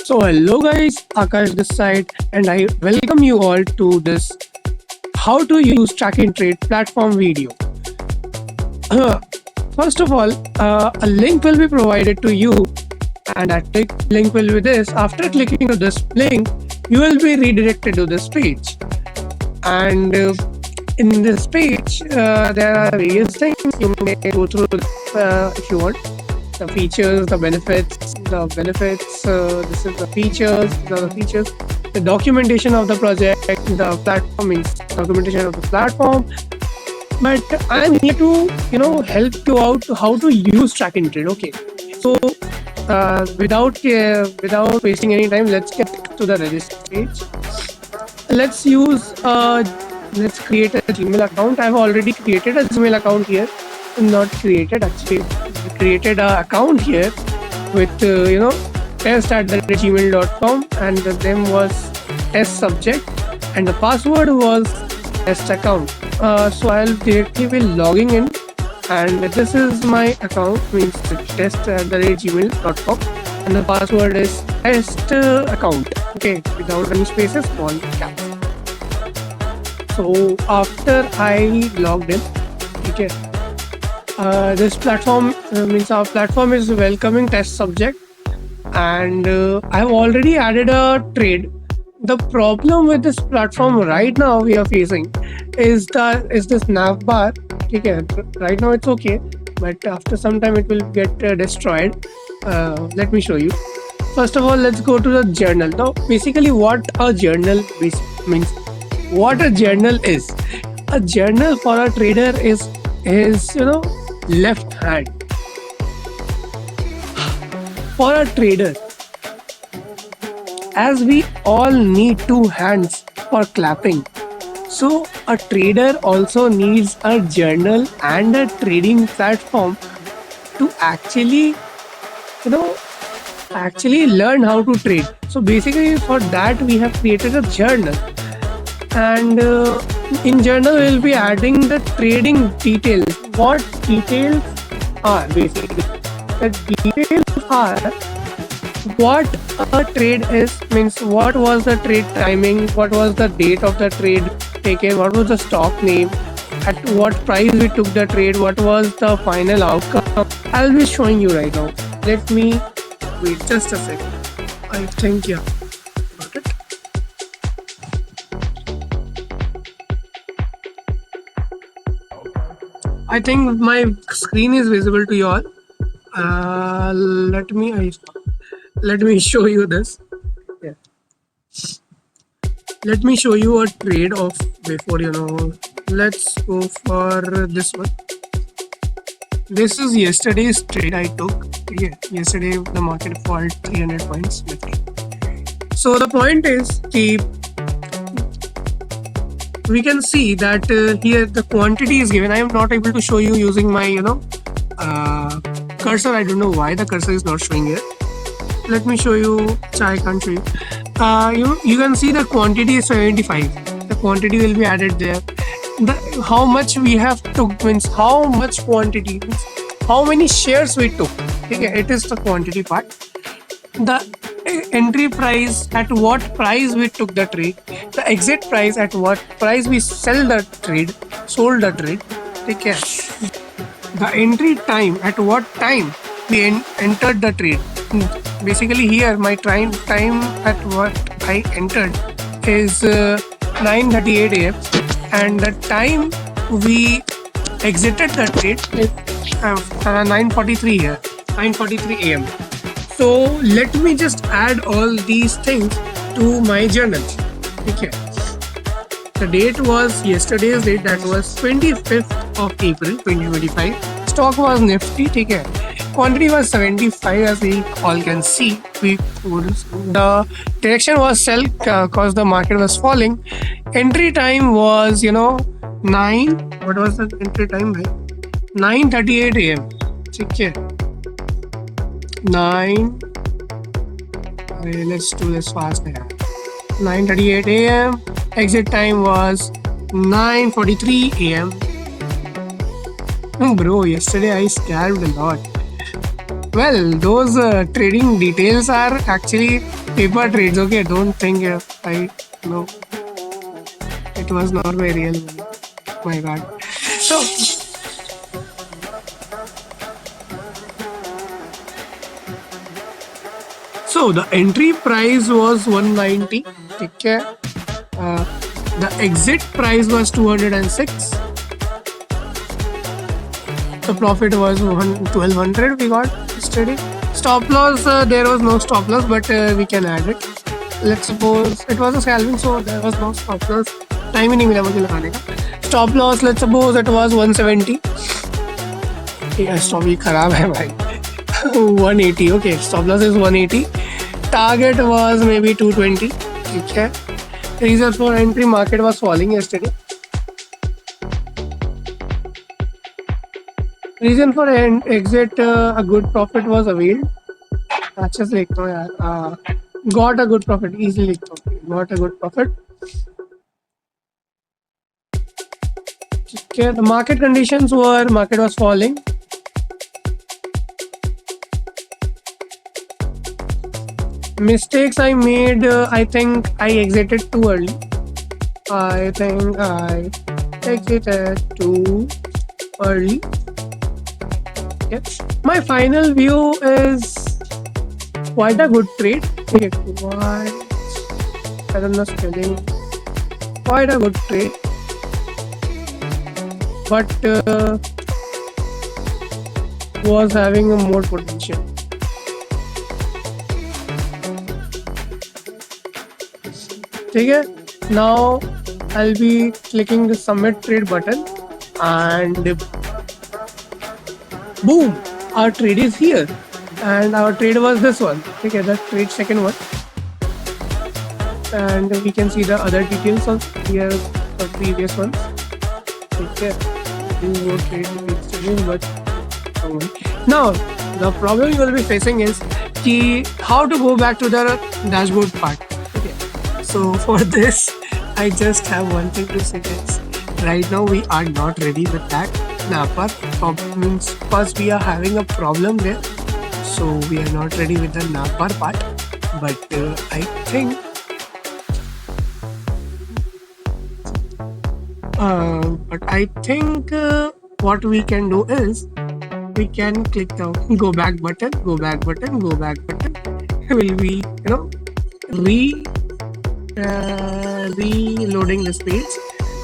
So hello guys, Akash this side, and I welcome you all to this how to use track and trade platform video. First of all, a link will be provided to you, and that link will be this. After clicking to this link, you will be redirected to this page, and in this page, there are various things you may go through if you want. The features, the benefits, this is the features, these are the features, the documentation of the project, the platform means documentation of the platform. But I'm here to, help you out how to use track and trade. Okay. So without wasting any time, let's get to the register page. Let's use let's create a Gmail account. I've already created a Gmail account here. Not created actually. Created an account here with test@gmail.com, and the name was test subject, and the password was test account. So I'll directly be logging in, and this is my account, means test@gmail.com, and the password is test account. Okay, without any spaces, small caps. So after I logged in, okay, this platform means our platform is welcoming test subject, and I have already added a trade. The problem with this platform right now we are facing is this nav bar. Okay, right now it's okay, but after some time it will get destroyed. Let me show you. First of all, let's go to the journal. Now, basically, what a journal means, what a journal is. A journal for a trader is left hand. For a trader, as we all need two hands for clapping, so a trader also needs a journal and a trading platform to actually learn how to trade. So basically, for that we have created a journal, and in journal we'll be adding the trading details. What details are basically? The details are what a trade is, means what was the trade timing, what was the date of the trade taken, what was the stock name, at what price we took the trade, what was the final outcome. I'll be showing you right now. Let me wait just a second. I think, yeah, got it. I think my screen is visible to you all. Let me show you this. Yeah. Let me show you a trade of before, let's go for this one. This is yesterday's trade I took. Yeah, yesterday the market fall 300 points. So the point is, we can see that here the quantity is given. I am not able to show you using my cursor. I don't know why the cursor is not showing here. Let me show you. I can't show you. You can see the quantity is 75. The quantity will be added there. How much we have took means how much quantity means how many shares we took. Okay, it is the quantity part. The entry price, at what price we took the trade, the exit price, at what price we sold the trade. Okay, the entry time, at what time we entered the trade. Basically here my time at what I entered is 9:38 a.m. and the time we exited the trade is 9:43 here, 9:43 a.m. So let me just add all these things to my journal. Okay. The date was yesterday's date, that was 25th of April 2025. Stock was Nifty. Okay. Quantity was 75, as we all can see. The direction was sell because the market was falling. Entry time was 9. What was the entry time? 9:38 a.m. Okay. 9. Let's do this fast. 9:38 a.m. Exit time was 9:43 a.m. Bro, yesterday I scammed a lot. Well, those trading details are actually paper trades. Okay, don't think I no, it was not my real money. My bad. So, the entry price was 190. Okay. Uh, the exit price was 206. The profit was 1200. We got yesterday. Stop loss, there was no stop loss, but we can add it. Let's suppose it was a scalping, so there was no stop loss. Time ही नहीं मिला मुझे लगाने का. Stop loss, let's suppose it was 170. Yeah, stop ही खराब है भाई. 180. Okay, stop loss is 180. Target was maybe 220. ठीक है. Reason for entry, market was falling yesterday. Reason for exit, a good profit was availed. अच्छे से लिखता हूँ यार. Got a good profit, easily लिखता हूँ. Got a good profit. Okay, the market conditions were, market was falling. Mistakes I made, I think I exited too early. I think I exited too early. Okay. My final view is quite a good trade. Okay, I don't know spelling. Quite a good trade. But was having a more potential. Okay, now I'll be clicking the submit trade button and boom, our trade is here. And our trade was this one. Okay, the trade second one. And we can see the other details of here, the previous ones. Okay, but now the problem you will be facing is how to go back to the dashboard part. Okay, so for this I just have one thing to say, guys. Right now we are not ready with that Napar. Means first we are having a problem there, so we are not ready with the Napar part. But I think what we can do is we can click the go back button. Will be reloading this page,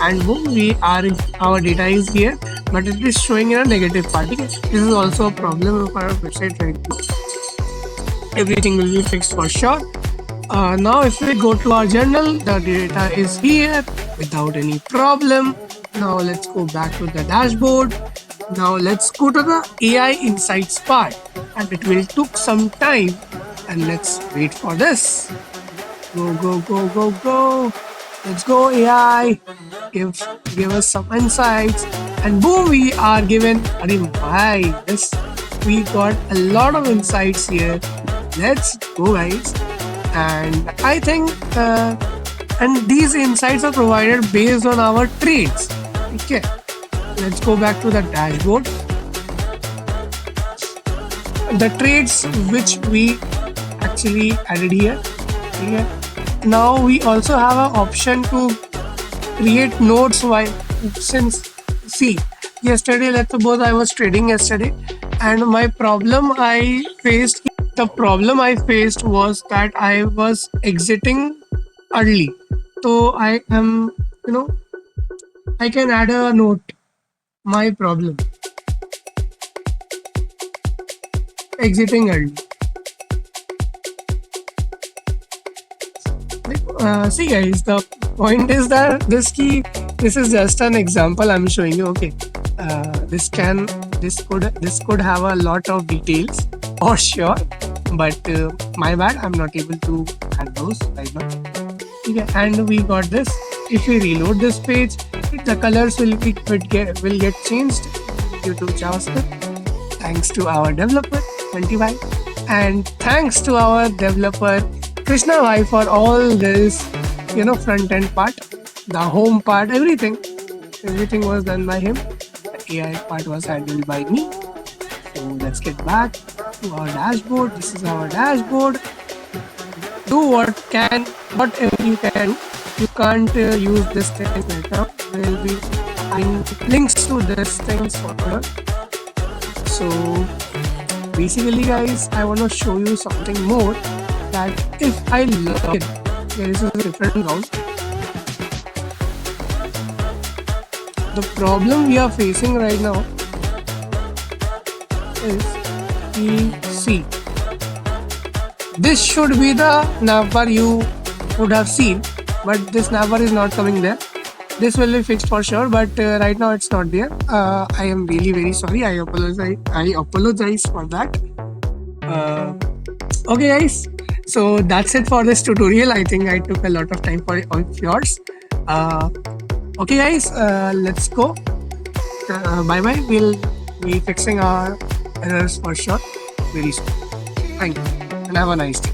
and boom, our data is here, but it is showing in a negative part. Okay? This is also a problem of our website right now. Everything will be fixed for sure. Now if we go to our journal, the data is here without any problem. Now let's go back to the dashboard. Now let's go to the AI Insights part, and it will took some time, and let's wait for this. Go. Let's go AI. Give us some insights, and boom, we are given. We got a lot of insights here. Let's go, guys. And I think and these insights are provided based on our trades. Okay, let's go back to the dashboard. The trades which we actually added here. Okay. Now we also have an option to create notes. Why? Since see, yesterday, let's suppose I was trading yesterday, and the problem I faced was that I was exiting early. So I am, I can add a note. My problem, exiting early. See, guys, the point is that this is just an example I'm showing you. Okay, this could have a lot of details for sure, but my bad, I'm not able to add those right now. Okay, and we got this. If we reload this page, the colors will get changed due to JavaScript. Thanks to our developer 25, and thanks to our developer Krishna Bhai for all this, front end part, the home part, everything was done by him. The AI part was handled by me. So let's get back. to our dashboard. This is our dashboard. Do whatever you can. You can't use this thing right now. We'll be adding links to this things further. So basically, guys, I want to show you something more. That if I log in, there is a different account. The problem we are facing right now is see. This should be the navbar you would have seen, but this navbar is not coming there. This will be fixed for sure, but right now it's not there. I am really very sorry. I apologize for that. Okay, guys. So that's it for this tutorial. I think I took a lot of time for yours. Okay, guys. Let's go. Bye bye. We'll be fixing our errors for sure very soon. Thank you and have a nice day.